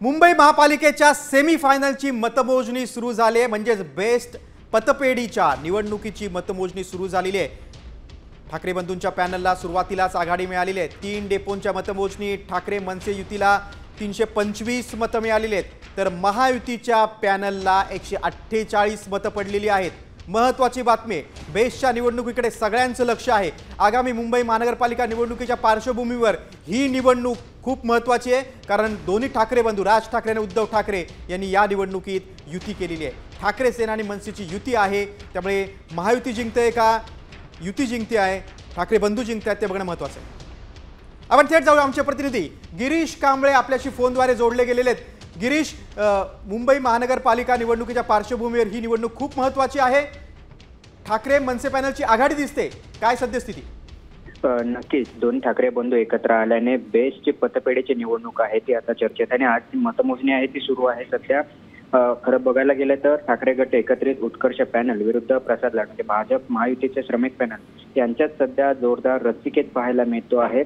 मुंबई महापालिकेच्या सेमीफायनलची मतमोजणी सुरू झाली आहे। म्हणजे बेस्ट पतपेढीच्या निवडणुकीची मतमोजणी सुरू झालेली आहे। ठाकरे बंधूंच्या पॅनलला सुरुवातीलाच आघाडी मिळालेली आहे। 3 डेपोंच्या मतमोजणी ठाकरे मनसे युतीला 325 मतं मिळालेली आहेत, तर महायुतीच्या पॅनलला 148 मतं पडलेली आहेत। महत्त्वाची बातमी, बेस्टच्या निवडणुकीकडे सगळ्यांचं लक्ष आहे। आगामी मुंबई महानगरपालिका निवडणुकीच्या पार्श्वभूमीवर ही निवडणूक खूप महत्त्वाची आहे, कारण दोन्ही ठाकरे बंधू राज ठाकरे आणि उद्धव ठाकरे यांनी या निवडणुकीत युती केलेली आहे। ठाकरे सेना आणि मनसेची युती आहे, त्यामुळे महायुती जिंकते का युती जिंकते आहे, ठाकरे बंधू जिंकतात ते बघणं महत्त्वाचं आहे। आपण थेट जाऊ, आमचे प्रतिनिधी गिरीश कांबळे आपल्याशी फोनद्वारे जोडले गेलेले आहेत। गिरीश, मुंबई महानगरपालिका निवडणुकीच्या पार्श्वभूमीवर ही निवडणूक खूप महत्त्वाची आहे। ठाकरे मनसे पॅनलची आघाडी दिसते, काय सद्यस्थिती? नक्कीच दोन ठाकरे बंधू एकत्र आल्याने बेस्टची पतपेढीची निवडणूक आहे ती आता चर्चेत आणि आज मतमोजणी आहे ती सुरू आहे। सध्या खरं बघायला गेलं तर ठाकरे गट एकत्रित उत्कर्ष पॅनल विरुद्ध प्रसाद लाड म्हणजे भाजप महायुतीचे श्रमिक पॅनल यांच्यात सध्या जोरदार रस्सीखेच पाहायला मिळतो आहे।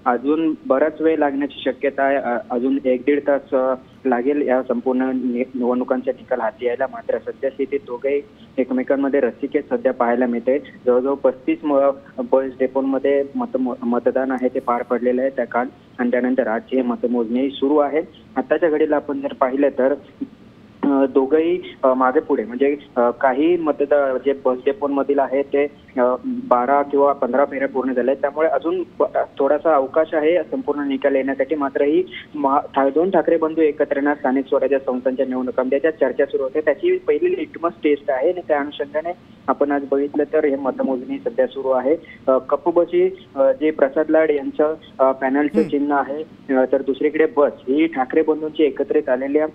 अजून बराच वेळ लागण्याची शक्यता आहे, अजून 1-1.5 तास लागेल या संपूर्ण निवडणुकांचा निकाल हाती यायला। मात्र सध्या स्थितीत दोघेही एकमेकांमध्ये रस्सीखेच सध्या पाहायला मिळते। जवळजवळ 35 बस डेपोंमध्ये मतदान आहे ते पार पडलेलं आहे त्या काल, आणि त्यानंतर आजची मतमोजणी सुरू आहे। आताच्या घडीला आपण जर पाहिलं तर दोघंही मागे पुढे म्हणजे काही मतदार जे बस डेपोंमधील आहे ते 12 किंवा 15 फेऱ्या पूर्ण झाल्या, त्यामुळे अजून थोडासा अवकाश आहे संपूर्ण निकाल येण्यासाठी। मात्र ही दोन ठाकरे बंधू एकत्र येणार स्थानिक स्वराज्य संस्थांच्या निवडणुकांमध्ये ज्या चर्चा सुरू होते त्याची पहिली लिटमस टेस्ट आहे, आणि त्या अनुषंगाने आपण आज बघितलं तर हे मतमोजणी सध्या सुरू आहे। कपूबची जे प्रसाद लाड यांचं पॅनलचं चिन्ह आहे, तर दुसरीकडे बस ही ठाकरे बंधूंची एकत्रित आलेल्या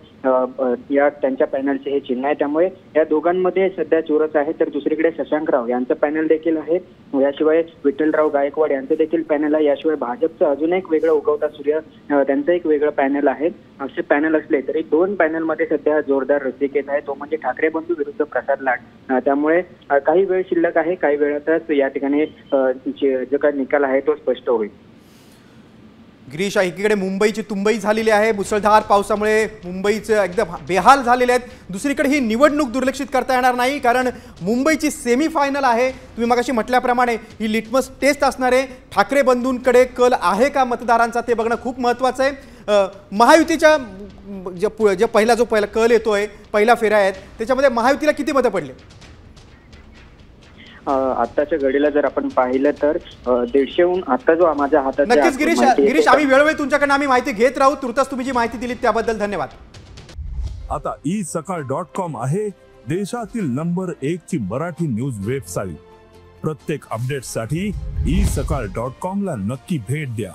या त्यांच्या पॅनलचे हे चिन्ह आहे, त्यामुळे या दोघांमध्ये सध्या चुरस आहे। तर दुसरीकडे शशांकराव यांचं पॅनल देखील आहे, याशिवाय विठ्ठलराव गायकवाड यांचं देखील पॅनल आहे, याशिवाय भाजपचं अजून एक वेगळं उगवता सूर्य त्यांचं एक वेगळं पॅनल आहे। असे पॅनल असले तरी दोन पॅनलमध्ये सध्या जोरदार रस्सीखेच आहे, तो म्हणजे ठाकरे बंधू विरुद्ध प्रसाद लाड। त्यामुळे काही वेळ शिल्लक आहे, काही वेळातच या ठिकाणी जो काही निकाल आहे तो स्पष्ट होईल। गिरीश, एकीकडे मुंबईची तुंबई झालेली आहे, मुसळधार पावसामुळे मुंबईचे एकदम बेहाल झालेले आहेत। दुसरीकडे ही निवडणूक दुर्लक्षित करता येणार नाही, कारण मुंबईची सेमीफायनल आहे। तुम्ही मगाशी म्हटल्याप्रमाणे ही लिटमस टेस्ट असणार आहे। ठाकरे बंधूंकडे कल आहे का मतदारांचा ते बघणं खूप महत्त्वाचं आहे। महायुतीच्या पहिला कल येतोय, पहिला फेरा आहेत, त्याच्यामध्ये महायुतीला किती मतं पडले? आताच्या घडीला जर आपण पाहिलं तर 150हून आता जो माझ्या हातात नक्कीच गिरीश आम्ही वेळोवेळी तुमच्याकडे आम्ही माहिती घेत राहू। तुर्तास तुम्ही जी माहिती दिली त्याबद्दल धन्यवाद। आता isakal.com आहे देशातील नंबर 1 ची मराठी न्यूज वेबसाईट। प्रत्येक अपडेटसाठी isakal.com ला नक्की भेट द्या।